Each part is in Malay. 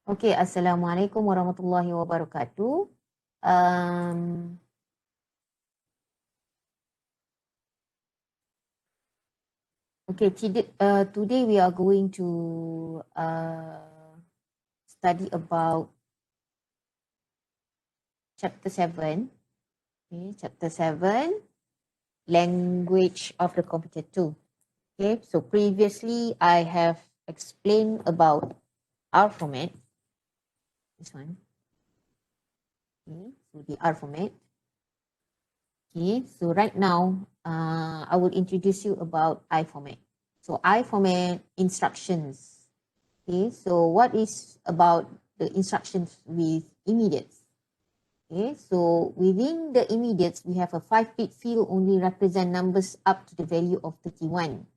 Okay, Assalamualaikum warahmatullahi wabarakatuh. Okay, today we are going to study about chapter 7. Okay, chapter 7, language of the computer 2. Okay, so previously I have explained about I-format. This one. Okay, so the I-format. Okay, so right now I will introduce you about I-format. So I-format instructions. Okay, so what is about the instructions with immediates? Okay, so within the immediates, we have a 5-bit field only represent numbers up to the value of 31.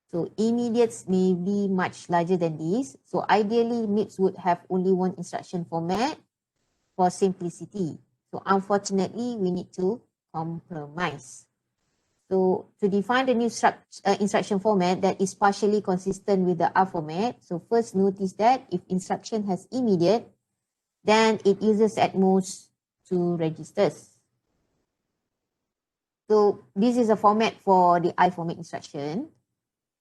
So immediates may be much larger than this. So ideally, MIPS would have only one instruction format for simplicity. So unfortunately, we need to compromise. So to define the new instruction format that is partially consistent with the I-format, so first notice that if instruction has immediate, then it uses at most 2 registers. So this is a format for the I-format instruction.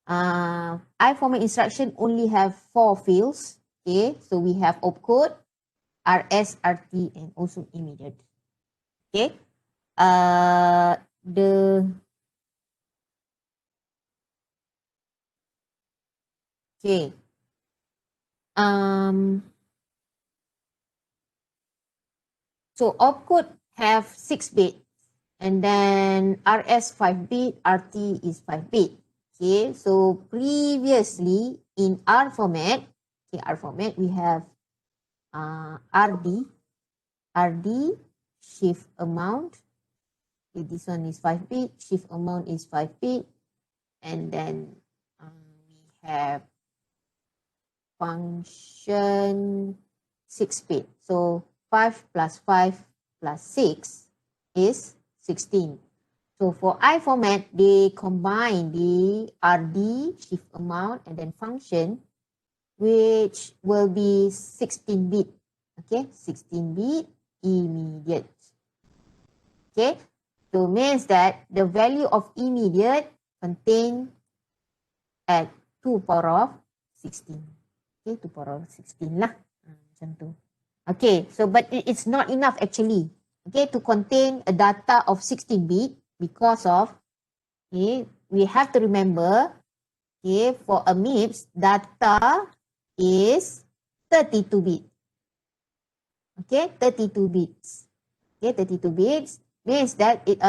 I-format instruction only have 4 fields. Okay, so we have opcode, RS, RT, and also immediate. Okay, okay. So opcode have 6 bit, and then RS 5 bit, RT is 5 bit. Okay, so previously in I-format, we have RD, shift amount. Okay, this one is 5 bit, shift amount is 5 bit, and then we have function 6 bit. So 5 plus 5 plus 6 is 16. So for I-format, they combine the RD, shift amount, and then function, which will be 16-bit. Okay, 16-bit immediate. Okay, so means that the value of immediate contained at 2 power of 16. Okay, 2 power of 16 lah. Macam tu. Okay, so but it's not enough actually. Okay, to contain a data of 16-bit because of, okay, we have to remember, okay, for a MIPS, data is 32-bit. Okay, 32 bits. Okay, 32 bits means that it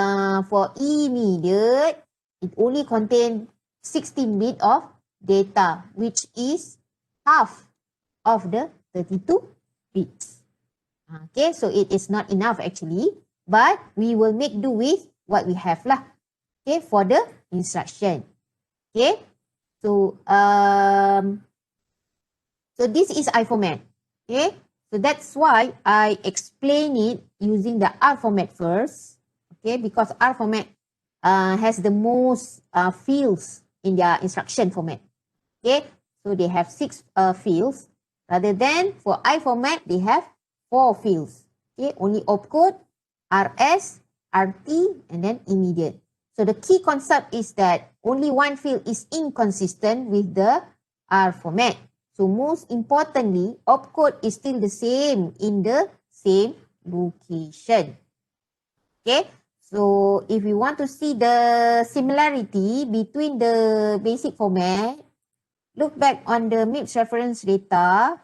for immediate, it only contain 16 bit of data, which is half of the 32 bits. Okay, so it is not enough actually, but we will make do with what we have lah. Okay, for the instruction. Okay, so so this is I-format. Okay, so that's why I explain it using the I-format first. Okay, because I-format has the most fields in their instruction format. Okay, so they have 6 fields rather than for I-format they have 4 fields. Okay, only opcode, RS, RT, and then immediate. So the key concept is that only one field is inconsistent with the I-format. So most importantly, opcode is still the same in the same location. Okay, so if we want to see the similarity between the basic format, look back on the MIPS reference data.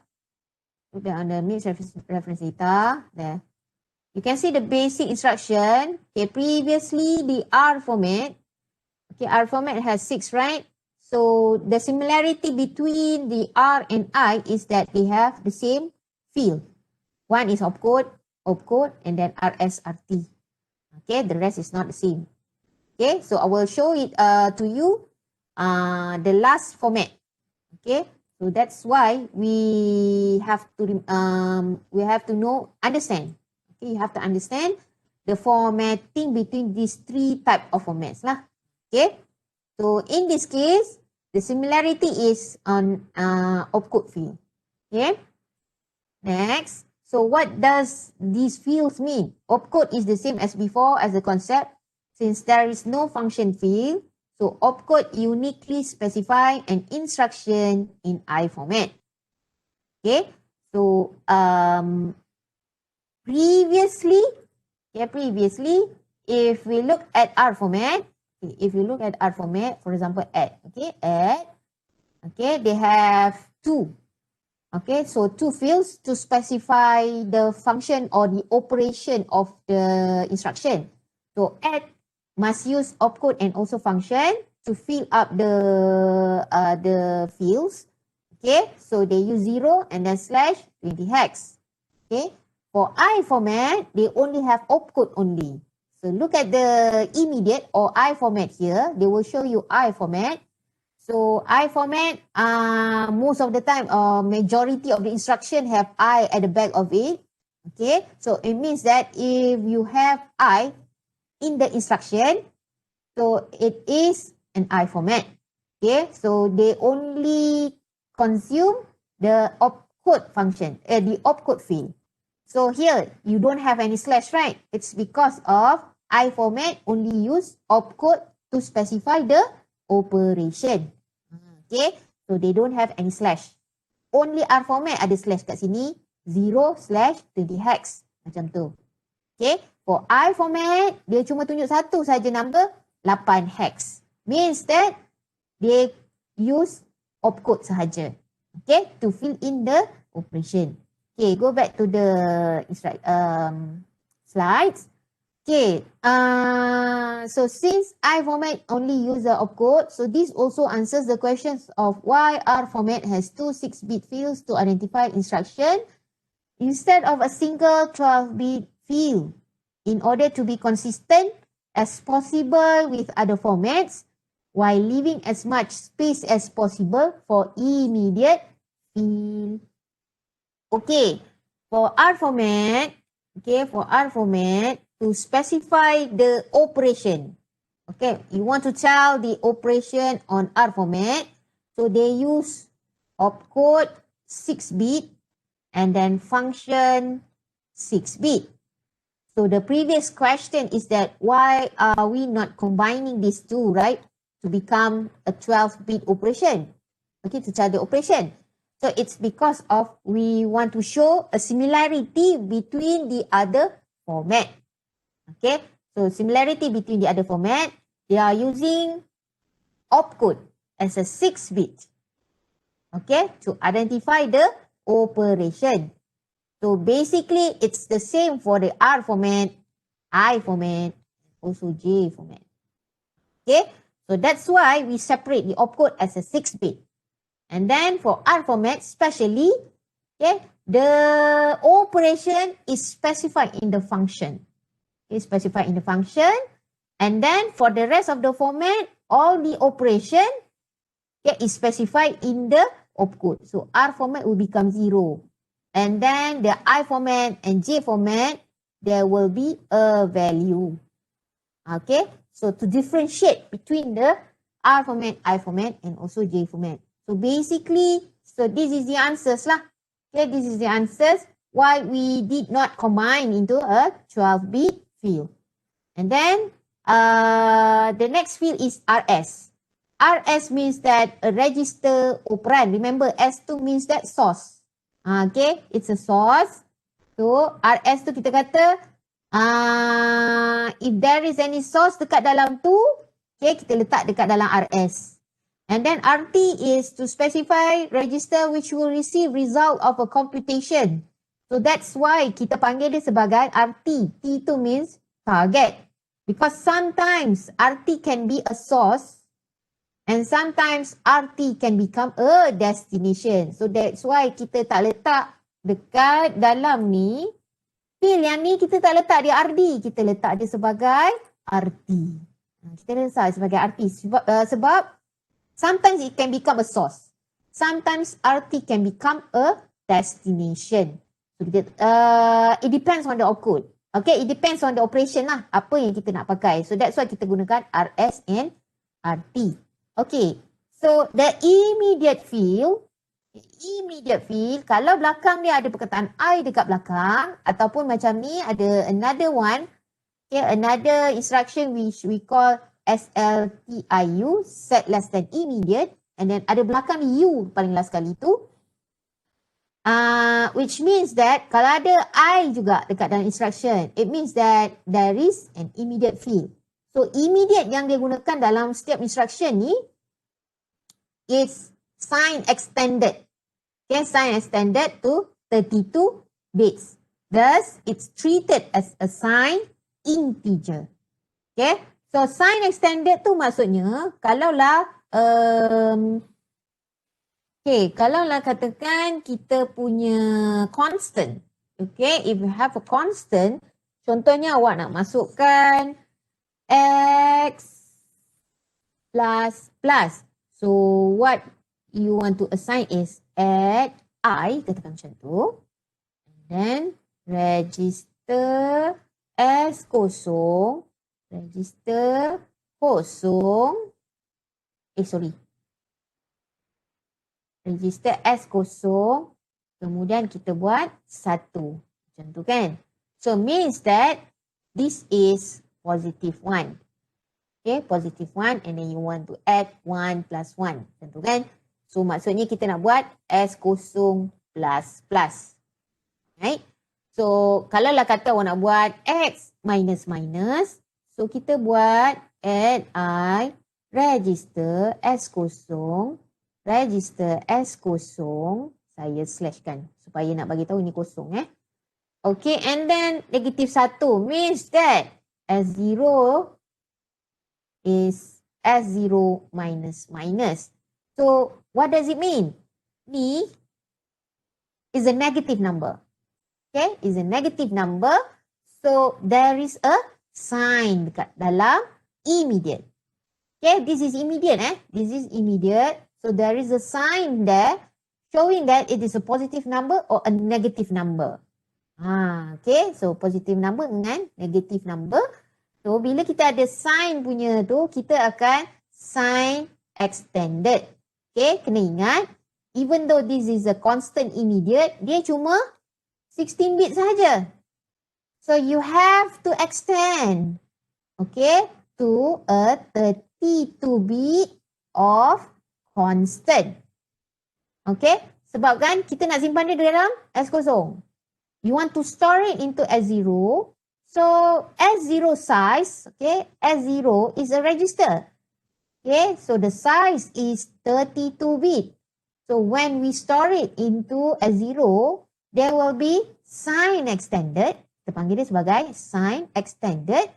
Look back on the MIPS reference data. There. You can see the basic instruction. Okay, previously the I-format. Okay, I-format has 6, right? So the similarity between the R and I is that they have the same field. One is opcode, and then RSRT. Okay, the rest is not the same. Okay, so I will show it to you the last format. Okay, so that's why we have to understand. Okay, you have to understand the formatting between these 3 type of formats lah. Okay, so in this case, the similarity is on opcode field. Okay, Next, so what does these fields mean? Opcode is the same as before as the concept. Since there is no function field, so opcode uniquely specify an instruction in I format. Okay, so previously, if we look at R format, for example, add, they have two. Okay, so two fields to specify the function or the operation of the instruction. So add must use opcode and also function to fill up the fields. Okay, so they use 0 and then slash 20 hex. Okay, for I format, they only have opcode only. So look at the immediate or I format here. They will show you I format. So I format, most of the time, majority of the instruction have I at the back of it. Okay, so it means that if you have I in the instruction, so it is an I format. Okay, so they only consume the opcode function, the opcode field. So here, you don't have any slash, right? It's because of I format only use opcode to specify the operation. Okay, so they don't have any slash. Only R format ada slash kat sini, 0/20 hex. Macam tu. Okay, for I format, dia cuma tunjuk satu saja number, 8 hex. Means that they use opcode sahaja. Okay, to fill in the operation. Okay, go back to the slides. Okay, so since I format only use the opcode, so this also answers the questions of why R format has two 6-bit fields to identify instruction instead of a single 12-bit field. In order to be consistent as possible with other formats, while leaving as much space as possible for immediate field. Okay, for R format, to specify the operation. Okay, you want to tell the operation on R format. So they use opcode 6-bit and then function 6-bit. So the previous question is that why are we not combining these two, right? To become a 12-bit operation. Okay, to tell the operation. So it's because of we want to show a similarity between the other format. Okay, so similarity between the other format, they are using opcode as a 6-bit. Okay, to identify the operation. So basically, it's the same for the R format, I format, also J format. Okay, so that's why we separate the opcode as a 6-bit. And then for R format, especially, okay, the operation is specified in the function. Is specified in the function, and then for the rest of the format, all the operation is specified in the opcode. So R format will become 0, and then the I format and J format, there will be a value. Okay, so to differentiate between the R format, I format, and also J format. So basically, so this is the answers lah. Okay, this is the answers why we did not combine into a 12-bit field. And then the next field is RS. RS means that a register operand. Remember, S2 means that source. Okay, it's a source. So RS tu kita kata if there is any source dekat dalam tu, okay, kita letak dekat dalam RS. And then RT is to specify register which will receive result of a computation. So that's why kita panggil dia sebagai RT. T tu means target. Because sometimes RT can be a source and sometimes RT can become a destination. So that's why kita tak letak dekat dalam ni. Field yang ni kita tak letak dia RD. Kita letak dia sebagai RT. Kita letak sebagai RT sebab sometimes it can become a source. Sometimes RT can become a destination. It depends on the opcode. Okay, it depends on the operation lah. Apa yang kita nak pakai. So that's why kita gunakan RS and RT. Okay, so the immediate field. Immediate field, kalau belakang dia ada perkataan I dekat belakang, ataupun macam ni ada another one, okay, another instruction which we call SLTIU, set less than immediate, and then ada belakang U paling last kali tu, which means that kalau ada I juga dekat dalam instruction, it means that there is an immediate field. So immediate yang dia gunakan dalam setiap instruction ni is sign extended. Okay, sign extended to 32 bits. Thus, it's treated as a sign integer. Okay, so sign extended tu maksudnya kalaulah kalaulah katakan kita punya constant. Okay, if you have a constant, contohnya awak nak masukkan x plus. So what you want to assign is add I, katakan macam tu. And then register S kosong. Register kosong. Register S kosong. Kemudian kita buat 1. Macam tu kan. So means that this is positive 1. Okay, positive 1 and then you want to add 1 plus 1. Macam tu kan. So maksudnya kita nak buat S kosong plus plus. Right? So kalau lah kata awak nak buat X minus minus. So kita buat add I, register S kosong. Register S kosong. Saya slashkan supaya nak bagi tahu ini kosong. Okay, and then negative 1 means that S0 is S0 minus minus. So, what does it mean? Ni is a negative number. Okay, is a negative number. So, there is a sign dekat dalam immediate. Okay, this is immediate. This is immediate. So, there is a sign there showing that it is a positive number or a negative number. Okay, so positive number dengan negative number. So, bila kita ada sign punya tu, kita akan sign extended. Okay, kena ingat, even though this is a constant immediate, dia cuma 16 bit sahaja. So, you have to extend, okay, to a 32 bit of constant. Okay, sebab kan kita nak simpan dia dalam S kosong. You want to store it into S0. So, S0 size, okay, S0 is a register. Okay, so the size is 32 bit. So, when we store it into S0, there will be sign extended. Kita panggil dia sebagai sign extended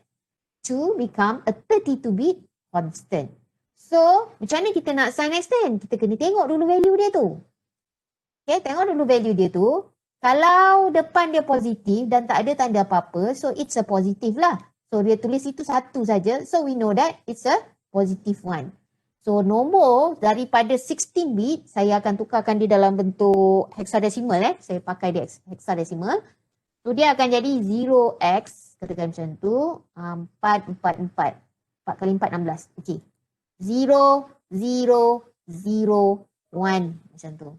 to become a 32 bit constant. So, macam mana kita nak sign extend? Kita kena tengok dulu value dia tu. Okay, tengok dulu value dia tu. Kalau depan dia positif dan tak ada tanda apa-apa, so it's a positive lah. So, dia tulis itu 1 saja. So, we know that it's a positive 1. So, nombor daripada 16 bit, saya akan tukarkan dia dalam bentuk hexadecimal. Saya pakai dia hexadecimal. So, dia akan jadi 0x, katakan macam tu, 444. 4 kali 4, 16. Okay. 0, 0, 0, 1. Macam tu.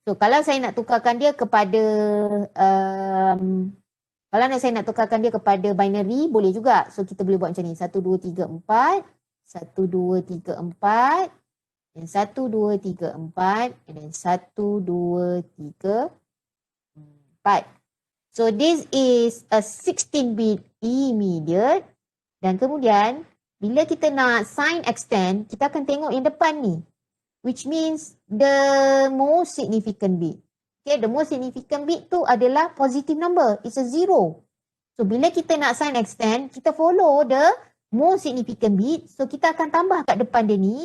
So, kalau saya nak tukarkan dia kepada saya nak tukarkan dia kepada binary, boleh juga. So, kita boleh buat macam ni. 1, 2, 3, 4. 1, 2, 3, 4. Dan 1, 2, 3, 4. Dan 1, 2, 3, 4. So, this is a 16-bit immediate. Dan kemudian, bila kita nak sign extend, kita akan tengok yang depan ni. Which means the most significant bit. Okay, the most significant bit tu adalah positive number. It's a 0. So, bila kita nak sign extend, kita follow the most significant bit. So, kita akan tambah kat depan dia ni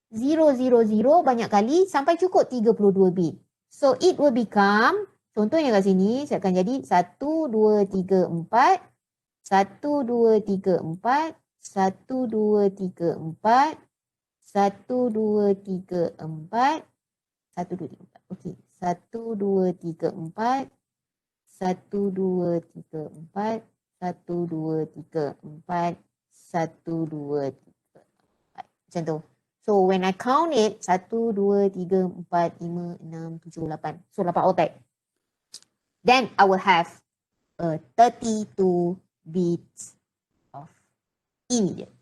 0, 0, 0 banyak kali sampai cukup 32 bit. So, it will become, contohnya kat sini, saya akan jadi 1, 2, 3, 4. 1, 2, 3, 4. 1, 2, 3, 4. 1, 2, 3, 4. 1, 2, 3, 4. Okey. 1, 2, 3, 4. 1, 2, 3, 4. 1, 2, 3, 4. 1, 2, 3, 4. Macam tu. So when I count it, 1, 2, 3, 4, 5, 6, 7, 8. So 8 octet. Then I will have a 32 bits of immediate.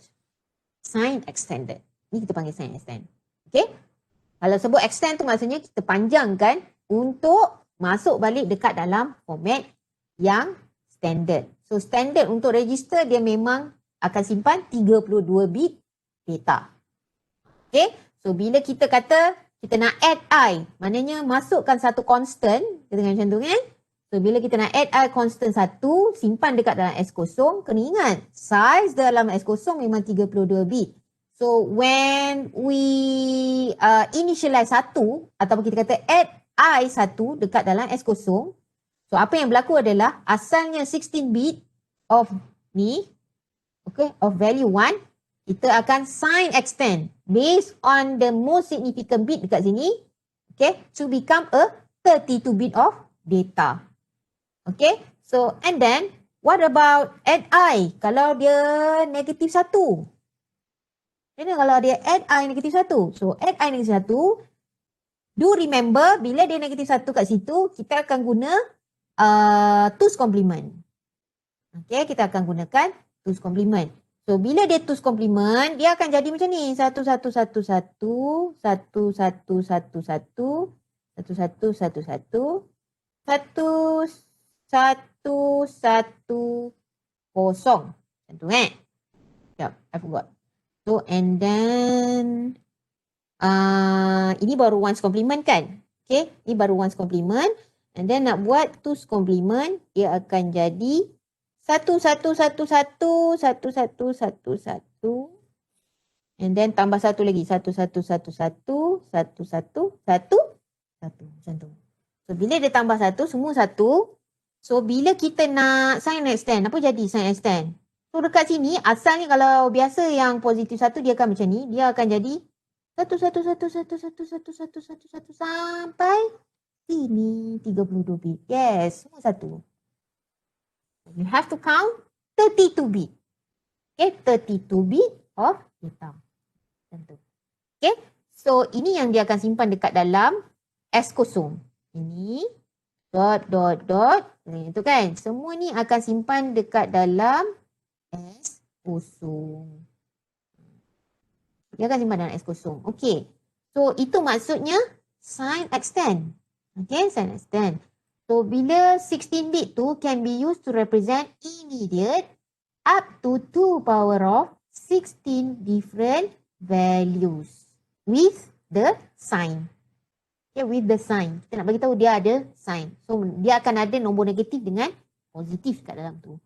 Sign extended. Ni kita panggil sign extend. Okay? Kalau sebut extend tu maksudnya kita panjangkan untuk masuk balik dekat dalam format yang standard. So standard untuk register dia memang akan simpan 32 bit data. Okay? So bila kita kata kita nak add I, maknanya masukkan satu constant, kita tengok macam tu kan? So bila kita nak add I constant 1, simpan dekat dalam S kosong, kena ingat size dalam S kosong memang 32 bit. So when we initialize 1 ataupun kita kata add I 1 dekat dalam S kosong, so apa yang berlaku adalah asalnya 16 bit of ni, okay, of value 1, kita akan sign extend based on the most significant bit dekat sini, okay, to become a 32 bit of data. Okay, so and then what about add I kalau dia negatif 1? Jadi kalau dia add I negatif 1, so add I negatif 1, do remember bila dia negatif 1 kat situ, kita akan guna two's complement. Okay, kita akan gunakan two's complement. So bila dia two's complement, dia akan jadi macam ni. 1, 1, 1, 1, 1, 1, 1, 1, 1, 1, 1, 1, 0. Macam tu kan? Sekejap, I forgot. So and then ini baru one's complement kan? Okay, ini baru one's complement. And then nak buat two's complement, dia akan jadi 1, 1, 1, 1, 1, 1, 1, 1, 1. And then tambah satu lagi. 1, 1, 1, 1, 1, 1, 1, 1. Macam tu. So bila dia tambah 1, semua 1. So bila kita nak sign extend, apa jadi sign extend? So dekat sini asalnya kalau biasa yang positif 1 dia akan macam ni, dia akan jadi 1, 1, 1, 1, 1, 1, 1, 1, 1 sampai sini 32 bit. Yes, semua 1. You have to count 32 bit. Okay, 32 bit of data. Tentu. Okay, so ini yang dia akan simpan dekat dalam S kosong. Ini dot. Itu kan. Semua ni akan simpan dekat dalam S kosong. Dia akan simpan dalam S kosong. Okay. So itu maksudnya sign extend. Okay, sign extend. So bila 16 bit tu can be used to represent immediate up to 2 power of 16 different values with the sign. Okay, with the sign. Kita nak bagi tahu dia ada sign. So dia akan ada nombor negatif dengan positif kat dalam tu.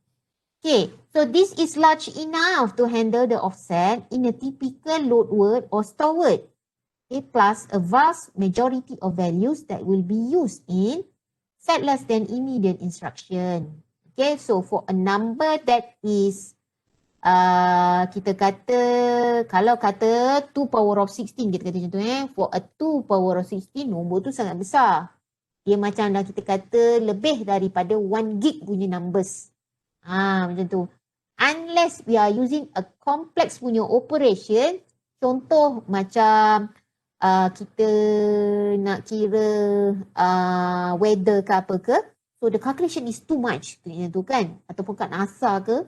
Okay, so this is large enough to handle the offset in a typical load word or store word. Okay, plus a vast majority of values that will be used in set less than immediate instruction. Okay, so for a number that is kita kata, kalau kata 2 power of 16, kita kata macam tu for a 2 power of 16, nombor tu sangat besar. Dia macam dah kita kata lebih daripada 1 gig punya numbers. Macam tu. Unless we are using a complex punya operation, contoh macam kita nak kira weather ke apa ke, so the calculation is too much, macam tu kan, ataupun kat NASA ke.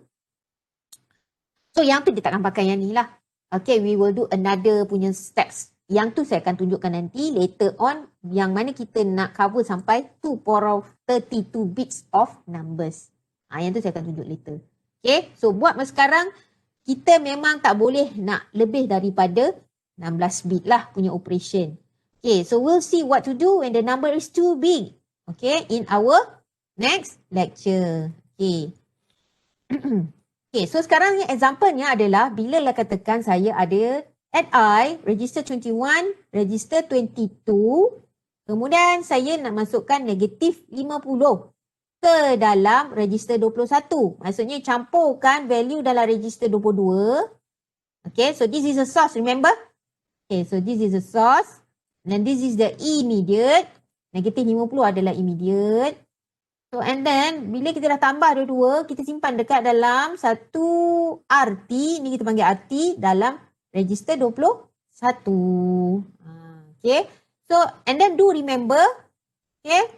So yang tu dia takkan pakai yang ni lah. Okay, we will do another punya steps. Yang tu saya akan tunjukkan nanti later on, yang mana kita nak cover sampai 2 power of 32 bits of numbers. Yang tu saya akan tunjuk later. Okay, so buat masa sekarang, kita memang tak boleh nak lebih daripada 16 bit lah punya operation. Okay, so we'll see what to do when the number is too big. Okay, in our next lecture. Okay. Okay, so sekarang ni example-nya adalah bila lah katakan saya ada add I, register 21, register 22, kemudian saya nak masukkan negatif 50 ke dalam register 21. Maksudnya campurkan value dalam register 22. Okay, so this is a source, remember? Okay, so this is a source. And this is the immediate. Negatif 50 adalah immediate. So and then bila kita dah tambah dua-dua, kita simpan dekat dalam satu RT, ni kita panggil RT, dalam register 21. Okay. So, and then do remember, okay,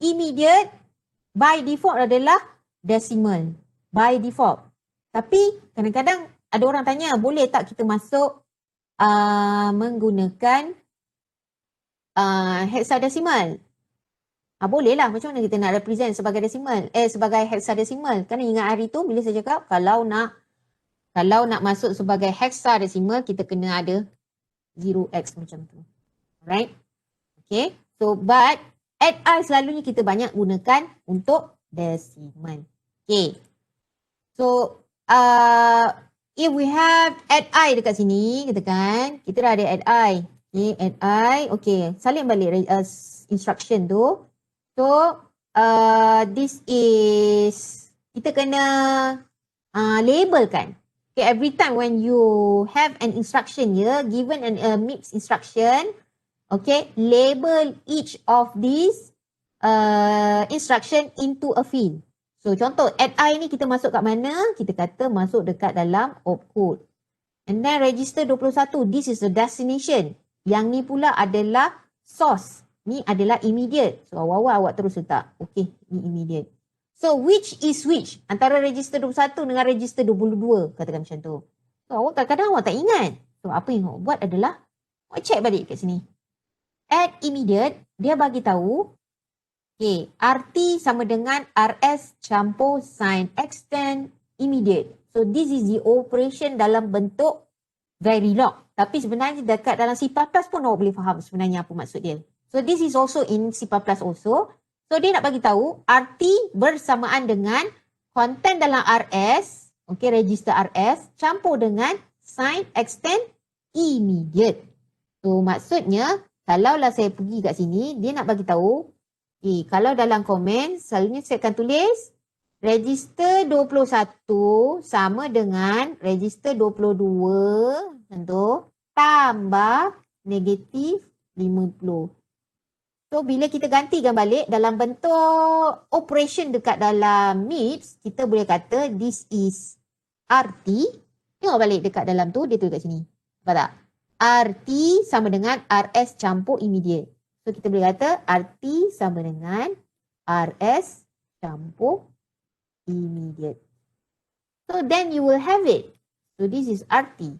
immediate by default adalah decimal. By default. Tapi kadang-kadang ada orang tanya, boleh tak kita masuk menggunakan hexadecimal? Boleh lah. Macam mana kita nak represent sebagai decimal? Sebagai hexadecimal. Kerana ingat hari tu bila saya cakap kalau nak masuk sebagai hexadecimal, kita kena ada 0x macam tu. Alright? Okay. So, but add I selalunya kita banyak gunakan untuk decimal. Okay. So, if we have add I dekat sini, katakan, kita dah ada add I. Okay, add I. Okay, salin balik instruction tu. So, this is, kita kena labelkan. Okay, every time when you have an instruction here, given a MIPS instruction, okay, label each of these instruction into a field. So, contoh, add I ni kita masuk kat mana? Kita kata masuk dekat dalam opcode. And then register 21, this is the destination. Yang ni pula adalah source. Ni adalah immediate. So, awal-awal awak terus letak. Okay, ni immediate. So, which is which? Antara register 21 dengan register 22. Katakan macam tu. So, awak kadang-kadang awak tak ingat. So, apa yang awak buat adalah, awak check balik kat sini. Add immediate, dia bagi tahu, okay, RT sama dengan RS campur sign extend immediate. So, this is the operation dalam bentuk Verilog. Tapi sebenarnya dekat dalam C++ pun awak boleh faham sebenarnya apa maksud dia. So, this is also in C++ also. So, dia nak bagi tahu RT bersamaan dengan content dalam RS, okay, register RS, campur dengan sign extend immediate. So, maksudnya, kalaulah saya pergi kat sini, dia nak bagi tahu, okay, kalau dalam komen, selalunya saya akan tulis register 21 sama dengan register 22, tentu, tambah negatif 50. So, bila kita gantikan balik dalam bentuk operation dekat dalam MIPS, kita boleh kata this is RT. Tengok balik dekat dalam tu, dia tulis kat sini. Nampak tak? RT sama dengan RS campur immediate. So, kita boleh kata RT sama dengan RS campur immediate. So, then you will have it. So, this is RT.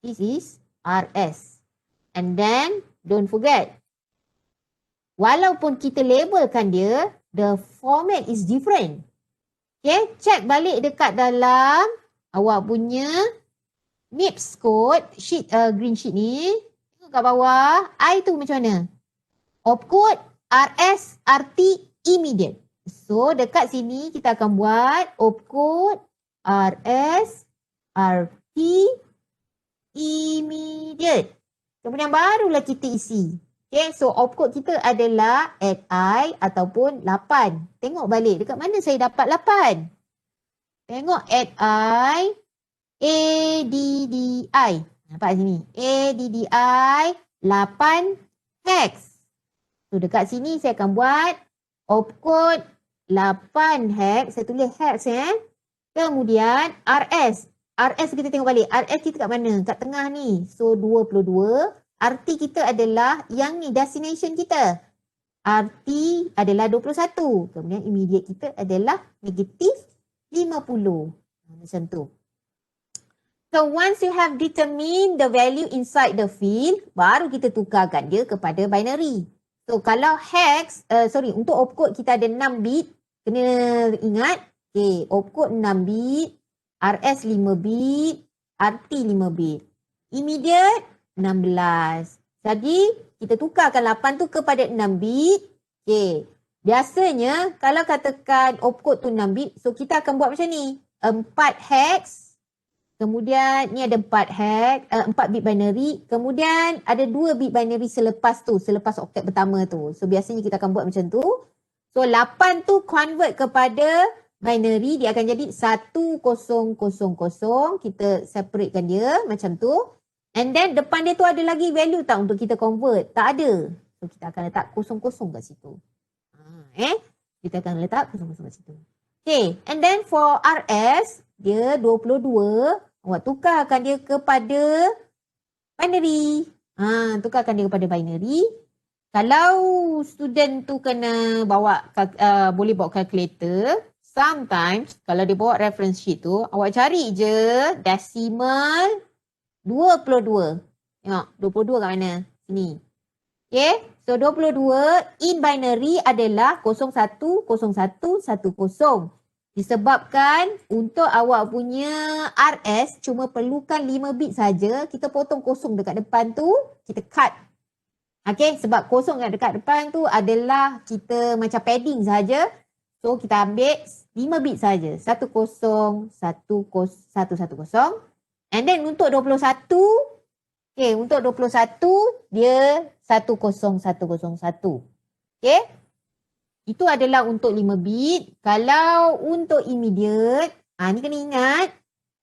This is RS. And then, don't forget, walaupun kita labelkan dia, the format is different. Okay, check balik dekat dalam awak punya MIPS code, sheet, green sheet ni. Tengok kat bawah, I tu macam mana? Opcode, RS, RT, immediate. So, dekat sini kita akan buat opcode, RS, RT, immediate. Kemudian barulah kita isi. Okay, so opcode kita adalah add I ataupun 8. Tengok balik, dekat mana saya dapat 8? Tengok add I, ADDI. Nampak sini? ADDI 8 hex. So dekat sini saya akan buat opcode 8 hex. Saya tulis hex ya. Kemudian RS. RS kita tengok balik. RS kita kat mana? Kat tengah ni. So 22. RT kita adalah yang ni destination kita. RT adalah 21. Kemudian immediate kita adalah negatif 50. Macam tu. So once you have determined the value inside the field, baru kita tukarkan dia kepada binary. So kalau hex, untuk opcode kita ada 6 bit. Kena ingat, okay, opcode 6 bit, RS 5 bit, RT 5 bit. Immediate 16. Jadi, kita tukarkan 8 tu kepada 6 bit. Okay. Biasanya, kalau katakan opcode tu 6 bit, so kita akan buat macam ni. 4 hex. Kemudian, ni ada 4 hex, 4 bit binary. Kemudian, ada 2 bit binary selepas tu, selepas octet pertama tu. So, biasanya kita akan buat macam tu. So, 8 tu convert kepada binary, dia akan jadi 1000. Kita separatekan dia macam tu. And then depan dia tu ada lagi value tak untuk kita convert? Tak ada. So kita akan letak 00 kat situ. Kita akan letak 00 kat situ. Okay. And then for RS, dia 22. Awak tukarkan dia kepada binary. Tukarkan dia kepada binary. Kalau student tu kena bawa, boleh bawa calculator, sometimes kalau dia bawa reference sheet tu, awak cari je decimal 22. Tengok, 22 kat mana? Sini. Okay, so 22 in binary adalah 010110. Disebabkan untuk awak punya RS cuma perlukan 5 bit saja, kita potong kosong dekat depan tu, kita cut. Okay, sebab kosong yang dekat depan tu adalah kita macam padding saja. So, kita ambil 5 bit saja. 101010. And then untuk 21, okay, untuk 21 dia 10101. Okay. Itu adalah untuk 5 bit. Kalau untuk immediate, ni kena ingat.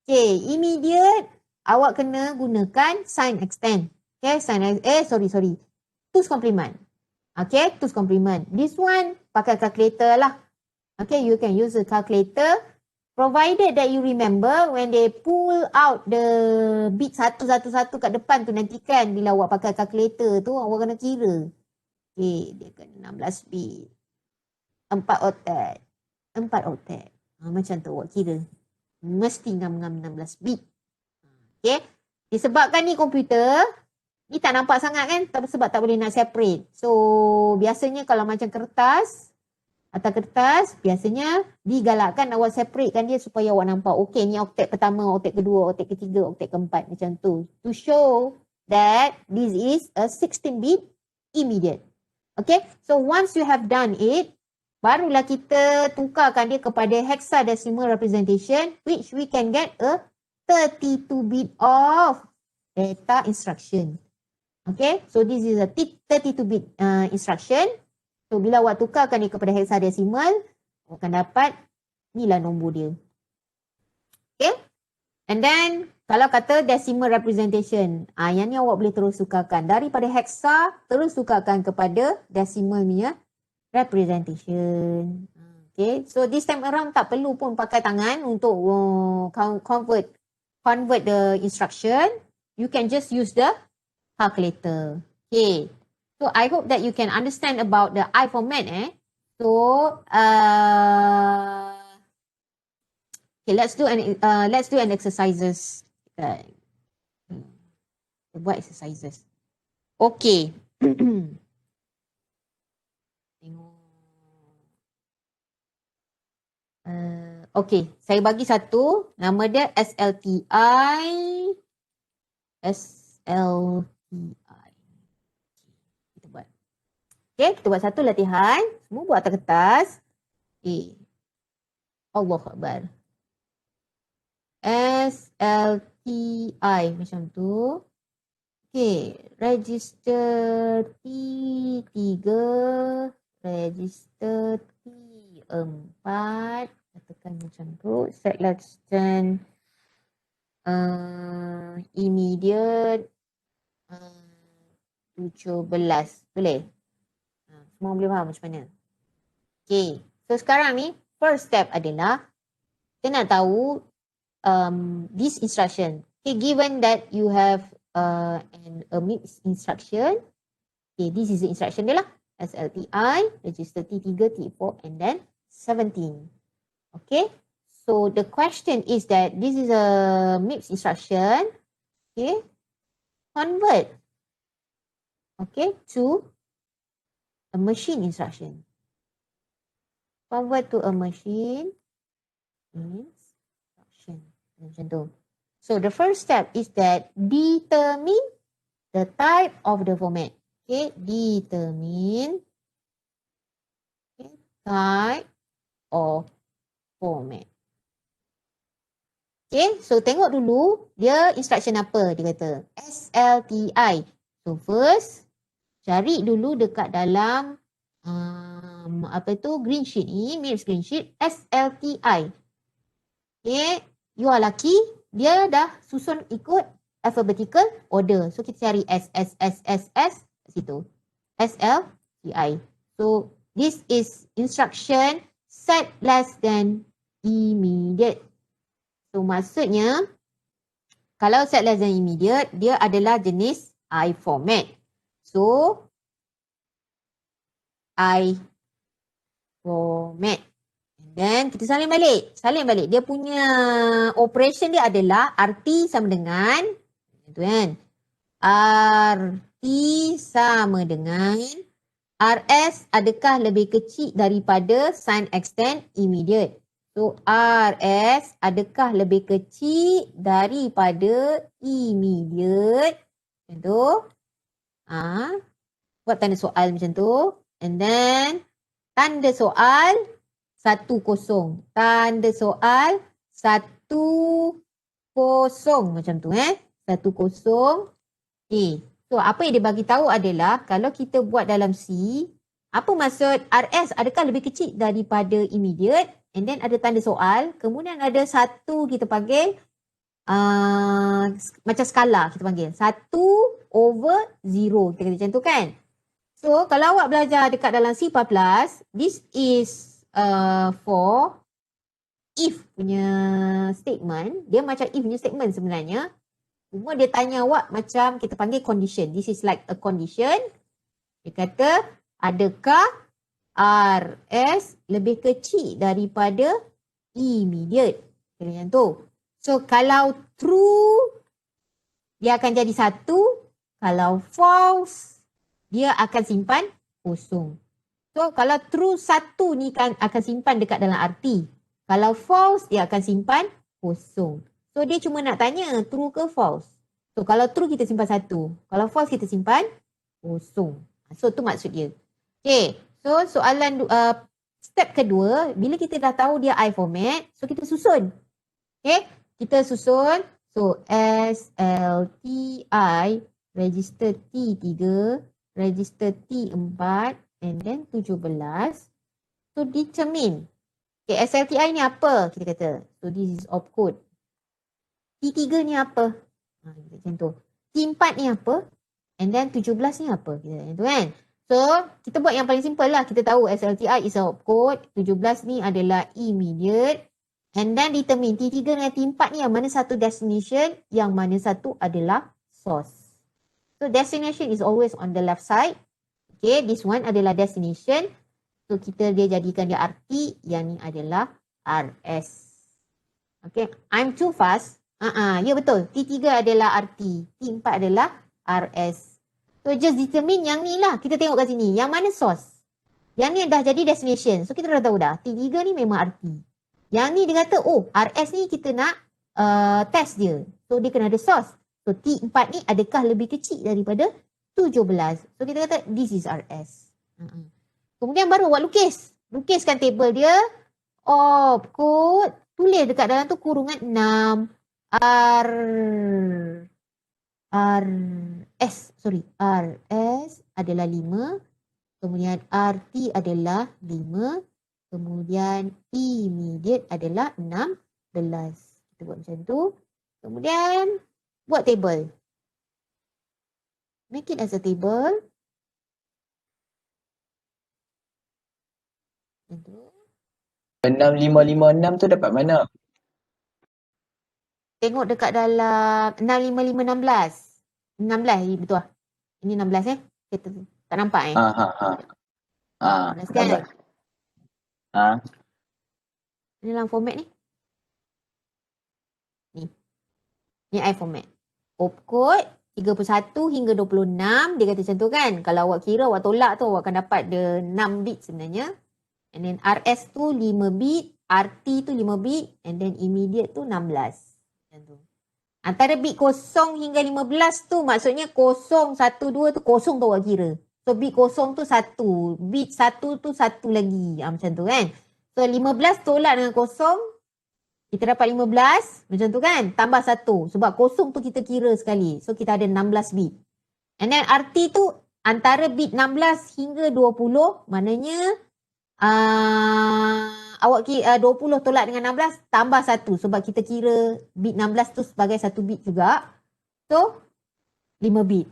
Okay, immediate awak kena gunakan sign extend. Okay, sorry. Two's complement. Okay, two's complement. This one pakai calculator lah. Okay, you can use a calculator. Provided that you remember when they pull out the bit satu-satu kat depan tu, nanti kan bila awak pakai calculator tu awak kena kira. Okay, dia kena 16 bit. 4 oktet. Macam tu awak kira. Mesti ngam-ngam 16 bit. Okay, disebabkan ni komputer, ni tak nampak sangat kan, sebab tak boleh nak separate. So, biasanya kalau macam kertas, atas kertas, biasanya digalakkan awak separatekan dia supaya awak nampak, okay, ni oktet pertama, oktet kedua, oktet ketiga, oktet keempat, macam tu. To show that this is a 16-bit immediate. Okay, so once you have done it, barulah kita tukarkan dia kepada hexadecimal representation, which we can get a 32-bit of data instruction. Okay, so this is a 32-bit instruction. So, bila awak tukarkan dia kepada hexadecimal, awak akan dapat, inilah nombor dia. Okay, and then, kalau kata decimal representation, yang ni awak boleh terus tukarkan. Daripada hexa, terus tukarkan kepada decimal punya representation. Okay, so this time around tak perlu pun pakai tangan untuk convert the instruction. You can just use the calculator. Okay, so I hope that you can understand about the I-format. So, okay, let's do an exercises. Buat exercises. Okay. Okay, saya bagi satu. Nama dia SLTI. Kita buat. Okay, kita buat satu latihan. Semua buat atas kertas. Okay. Allahu Akbar. SLTI macam tu. Okay, register T3, register T4. Katakan macam tu. Set lesson immediate 17. Boleh? Semua boleh faham macam mana? Okay. So sekarang ni, first step adalah kita nak tahu this instruction. Okay, given that you have a MIPS instruction. Okay, this is the instruction dia lah. SLTI, register T3, T4 and then 17. Okay. So the question is that this is a MIPS instruction. Okay. Convert. Okay, to a machine instruction. Convert to a machine instruction. Macam tu. So the first step is that determine the type of the format. Okay, determine type of format. Okay, so tengok dulu dia instruction apa dia kata. SLTI. So first, cari dulu dekat dalam green sheet ni, MIPS green sheet, SLTI. Okay, you are lucky, dia dah susun ikut alphabetical order. So kita cari S kat situ. SLTI. So this is instruction set less than immediate. So maksudnya Kalau set less than immediate, dia adalah jenis I-format. So, I-format. Dan kita salin balik. Dia punya operation dia adalah RT sama dengan, itu kan, RT sama dengan RS adakah lebih kecil daripada sign extend immediate. So, RS adakah lebih kecil daripada immediate. Macam tu. Buat tanda soal macam tu. And then, tanda soal 10. Tanda soal 10. Macam tu 10. Okay. So, apa yang dia bagi tahu adalah kalau kita buat dalam C, apa maksud RS adakah lebih kecil daripada immediate, and then ada tanda soal, kemudian ada satu kita panggil macam skala kita panggil 1/0. Kita kata macam tu kan. So, kalau awak belajar dekat dalam C++, this is for if punya statement. Dia macam if punya statement sebenarnya. Cuma dia tanya awak macam kita panggil condition. This is like a condition. Dia kata, adakah RS lebih kecil daripada immediate? Macam tu. So, kalau true, dia akan jadi 1. Kalau false, dia akan simpan kosong. So, kalau true 1 ni akan simpan dekat dalam RT. Kalau false, dia akan simpan kosong. So, dia cuma nak tanya true ke false. So, kalau true kita simpan 1. Kalau false kita simpan kosong. So, tu maksud dia. Okay. So, soalan step kedua, bila kita dah tahu dia I-format, so kita susun. Okay. Kita susun. So, SLTI, register T3, register T4, and then 17. So, determine. Okay, SLTI ni apa? Kita kata. So, this is opcode. T3 ni apa? Macam tu. T4 ni apa? And then 17 ni apa? Macam tu kan? So, kita buat yang paling simple lah. Kita tahu SLTI is a opcode. 17 ni adalah immediate. And then determine T3 dengan T4 ni yang mana satu destination, yang mana satu adalah source. So, destination is always on the left side. Okay, this one adalah destination. So, dia jadikan dia RT. Yang ni adalah RS. Okay, I'm too fast. Ya betul. T3 adalah RT. T4 adalah RS. So just determine yang ni lah. Kita tengok kat sini. Yang mana source? Yang ni dah jadi destination. So kita dah tahu dah. T3 ni memang RT. Yang ni dia kata, oh RS ni kita nak test dia. So dia kena ada source. So T4 ni adakah lebih kecil daripada 17? So kita kata this is RS. Kemudian baru buat lukis. Lukiskan table dia. Opcode. Tulis dekat dalam tu kurungan 6. RS adalah 5, kemudian RT adalah 5, kemudian immediate adalah 16. Kita buat macam tu. Kemudian buat table. Make it as a table. Macam tu. 6556 tu dapat mana? Tengok dekat dalam 65516. 16 betul lah. Ini 16 Kita tak nampak 16 kan? Ini dalam format ni. Ni I-format. Opcode 31 hingga 26. Dia kata macam tu kan. Kalau awak kira, awak tolak tu, awak akan dapat dia 6 bit sebenarnya. And then RS tu 5 bit. RT tu 5 bit. And then immediate tu 16. Antara bit 0 hingga 15 tu maksudnya 0, 1, 2 tu kosong tu awak kira. So bit 0 tu 1. Bit 1 tu 1 lagi. Macam tu kan. So 15 tolak dengan 0. Kita dapat 15. Macam tu kan. Tambah 1. Sebab 0 tu kita kira sekali. So kita ada 16 bit. And then RT tu antara bit 16 hingga 20. Maknanya awak kira 20 tolak dengan 16 tambah 1 sebab kita kira bit 16 tu sebagai 1 bit juga. So 5 bit.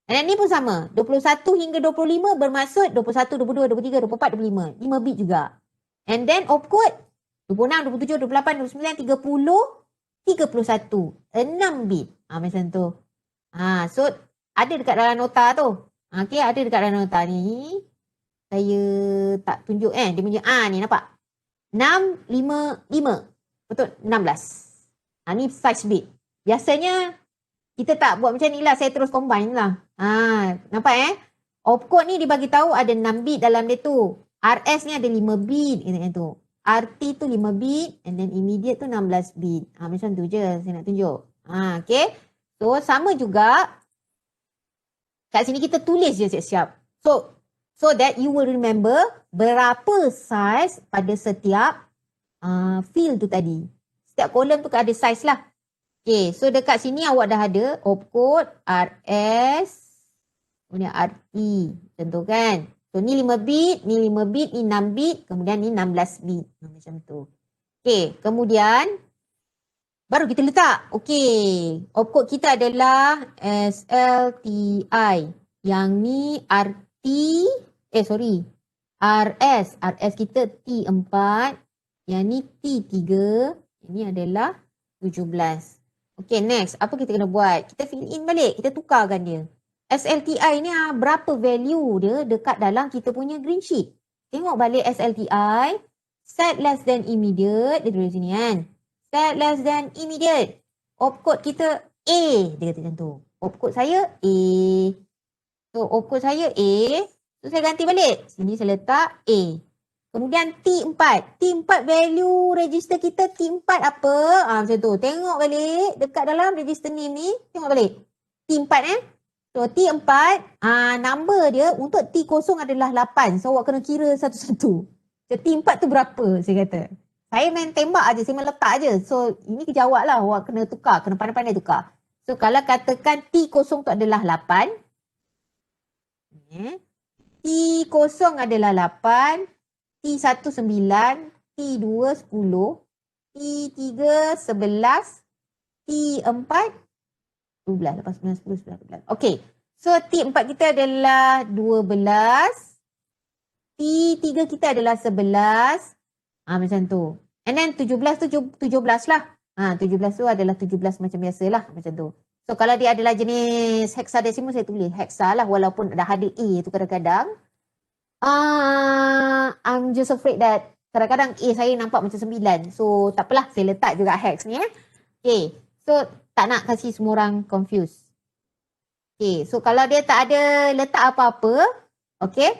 Dan ni pun sama. 21 hingga 25 bermaksud 21, 22, 23, 24, 25. 5 bit juga. And then opcode 26, 27, 28, 29, 30, 31. 6 bit. Macam tu. So ada dekat dalam nota tu. Okey, ada dekat dalam nota ni. Saya tak tunjuk dia punya ni nampak. 655. Betul, 16. Ni 5 bit. Biasanya kita tak buat macam ni lah, saya terus combine lah. Nampak opcode ni dibagi tahu ada 6 bit dalam dia tu. RS ni ada 5 bit macam tu. RT tu 5 bit and then immediate tu 16 bit. Macam tu je saya nak tunjuk. Okay. So sama juga kat sini kita tulis je siap-siap. So that you will remember berapa size pada setiap field tu tadi. Setiap kolom tu ada size lah. Okay, so dekat sini awak dah ada opcode, RS, kemudian RT. Macam tu kan. So ni 5 bit, ni 5 bit, ni 6 bit, kemudian ni 16 bit. Macam tu. Okay, kemudian baru kita letak. Okay, opcode kita adalah SLTI. Yang ni RS. RS kita T4. Yang ni T3. Ini adalah 17. Okay, next. Apa kita kena buat? Kita fill in balik. Kita tukarkan dia. SLTI ni berapa value dia dekat dalam kita punya green sheet. Tengok balik SLTI. Set less than immediate. Dia tulis sini kan. Set less than immediate. Opcode kita A. Dia kata macam tu. Opcode saya A. So, opcode saya A. So, saya ganti balik. Sini saya letak A. Kemudian T4. T4 value register kita T4 apa? Macam tu. Tengok balik dekat dalam register name ni. Tengok balik. T4 So T4 number dia untuk T0 adalah 8. So awak kena kira satu-satu. So T4 tu berapa saya kata. Saya main tembak aja, saya main letak aja. So ini kejawab lah. Awak kena tukar. Kena pandai-pandai tukar. So kalau katakan T0 tu adalah 8. T0 adalah 8. T1 9, T2 10, T3 11, T4 12, lepas 9, 10, 11, 12. Okay, so T4 kita adalah 12, T3 kita adalah 11, macam tu. And then 17 tu 17 lah. 17 tu adalah 17 macam biasa lah, macam tu. So kalau dia adalah jenis hexadecimal, saya tulis hexa lah walaupun dah ada A tu kadang-kadang. I'm just afraid that kadang-kadang A saya nampak macam 9. So tak apalah, saya letak juga hex ni Okay, so tak nak kasih semua orang confuse. Okay, so kalau dia tak ada letak apa-apa, okay.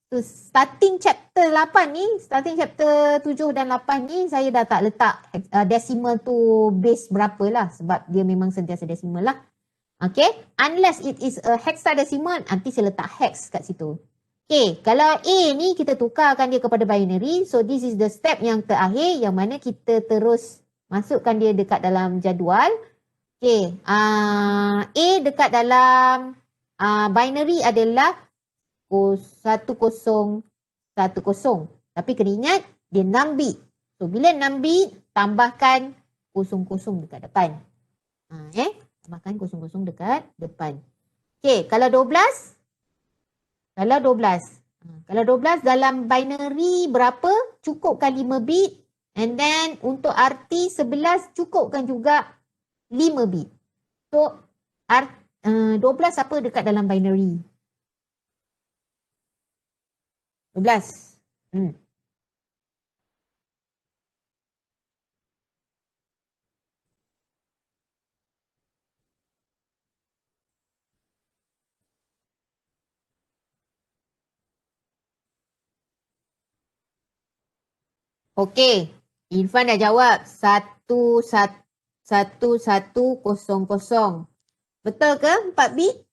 So starting chapter 8 ni, starting chapter 7 dan 8 ni, saya dah tak letak decimal tu base berapa lah. Sebab dia memang sentiasa decimal lah. Okay, unless it is a hexadecimal, nanti saya letak hex kat situ. Okay, kalau A ni kita tukarkan dia kepada binary. So this is the step yang terakhir yang mana kita terus masukkan dia dekat dalam jadual. Okay, A dekat dalam binary adalah 1010. Tapi kena ingat dia 6 bit. So bila 6 bit tambahkan 00 dekat depan. Tambahkan 00 dekat depan. Okay, kalau 12 dalam binary berapa? Cukupkan 5 bit. And then untuk RT 11 cukupkan juga 5 bit. So 12 apa dekat dalam binary? 12. Okey, Irfan dah jawab 1100. Betul ke 4 bit?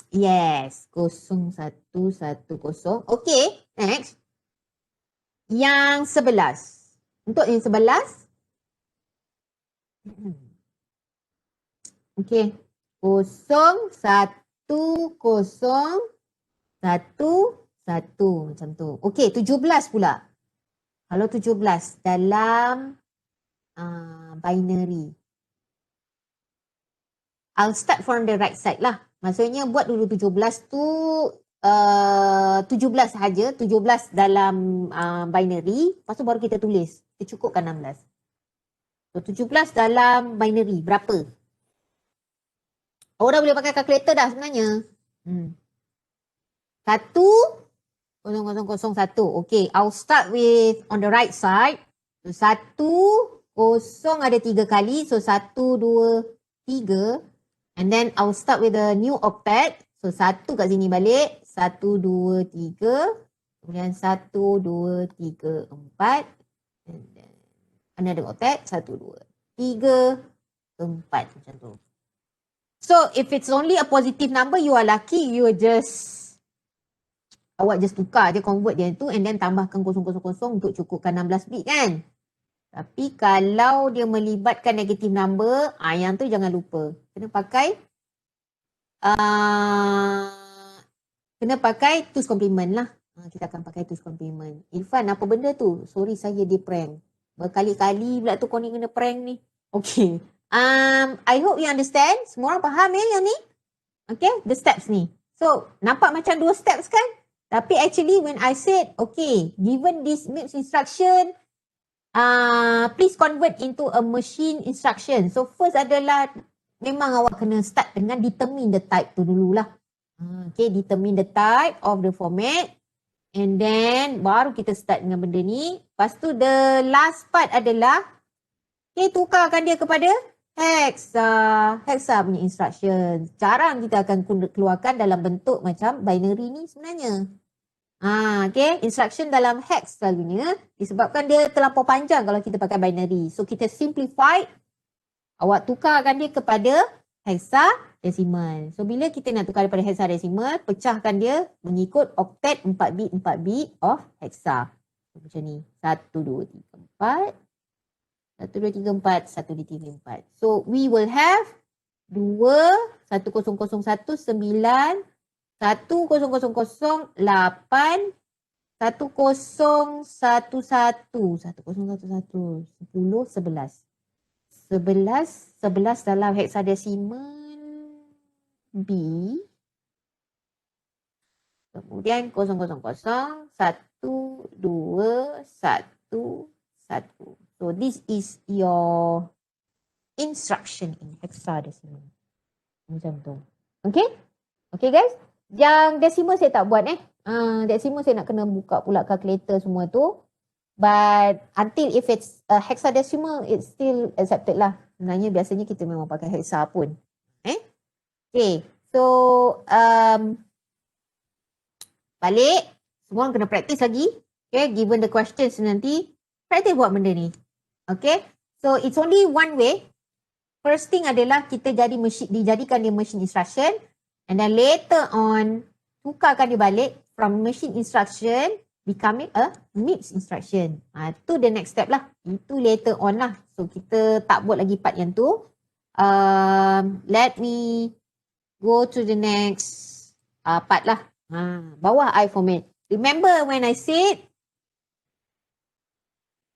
Yes, 0110. Okey, next. Yang 11. Untuk yang 11. Okey, 011011 macam tu. Okey, 17 pula. Kalau 17 dalam binary. I'll start from the right side lah. Maksudnya buat dulu 17 tu 17 sahaja. 17 dalam binary. Lepas tu baru kita tulis. Kita cukupkan 16. So 17 dalam binary berapa? Orang boleh pakai kalkulator dah sebenarnya. 1,0,0,1. Okay, I'll start with on the right side. So 1,0 ada 3 kali. So 1, 2, 3. And then I'll start with a new octet. So 1 kat sini balik. 1, 2, 3. Kemudian 1, 2, 3, 4. And then another octet. 1, 2, 3, 4. Macam tu. So if it's only a positive number, you are lucky. You are awak just tukar je, convert dia tu and then tambahkan 000 untuk cukupkan 16 bit kan. Tapi kalau dia melibatkan negative number, yang tu jangan lupa. Kena pakai twos complement lah. Kita akan pakai twos complement. Irfan, apa benda tu? Sorry, saya di prank. Berkali-kali pula tu kau ni kena prank ni. Okay. I hope you understand. Semua orang faham yang ni? Okay, the steps ni. So, nampak macam 2 steps kan? Tapi actually when I said, okay, given this MIPS instruction, please convert into a machine instruction. So first adalah memang awak kena start dengan determine the type tu dululah. Okay, determine the type of the format. And then baru kita start dengan benda ni. Lepas tu the last part adalah, okay, tukarkan dia kepada hexa punya instruction. Jarang kita akan keluarkan dalam bentuk macam binary ni sebenarnya. Okay, instruction dalam hex selalunya disebabkan dia terlampau panjang kalau kita pakai binary. So kita simplify, awak tukarkan dia kepada hexadecimal. So bila kita nak tukar daripada hexadecimal, pecahkan dia mengikut octet 4 bit of hexa. So, macam ni. 1, 2, 3, 4. 1, 2, 3, 4. 1, 2, 3, 4. So we will have 2, 1, 0, 0, 1, 9, 1, 0, 0, 0, 8, 1, 0, 1, 1, 1, 10, 11 dalam hexadecimal B. Kemudian 0, 0, 0, 1, 2, 1, 1. So this is your instruction in hexadecimal. Macam tu. Okay? Okay guys? Yang decimal saya tak buat decimal saya nak kena buka pula calculator semua tu. But until if it's a hexadecimal, it's still accepted lah. Sebenarnya biasanya kita memang pakai hexa pun. Okay. So, balik. Semua orang kena practice lagi. Okay. Given the questions nanti, practice buat benda ni. Okay. So, it's only one way. First thing adalah kita dijadikan dia machine instruction. And then later on, tukarkan dia balik from machine instruction becoming a MIPS instruction. Tu the next step lah. Itu later on lah. So kita tak buat lagi part yang tu. Let me go to the next part lah. Bawah I-format. Remember when I said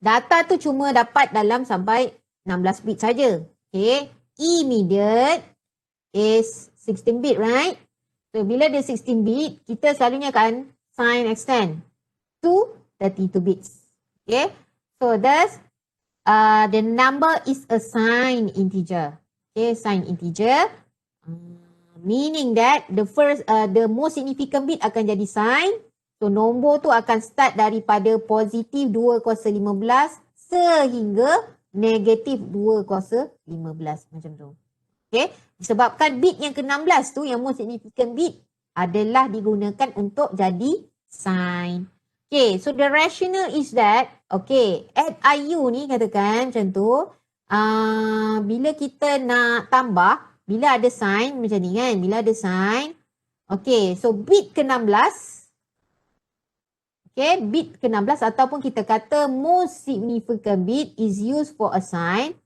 data tu cuma dapat dalam sampai 16 bit saja. Okay. Immediate is 16 bit, right? So, bila dia 16 bit, kita selalunya akan sign extend to 32 bits. Okay? So, thus, the number is a signed integer. Okay, signed integer. Meaning that the most significant bit akan jadi sign. So, nombor tu akan start daripada positif 2 kuasa 15 sehingga negatif 2 kuasa 15. Macam tu. Okay, disebabkan bit yang ke-16 tu, yang most significant bit adalah digunakan untuk jadi sign. Okay, so the rationale is that, okay, add IU ni katakan macam tu, bila kita nak tambah, bila ada sign macam ni kan, bila ada sign, okay, so bit ke-16, okay, bit ke-16 ataupun kita kata most significant bit is used for a sign.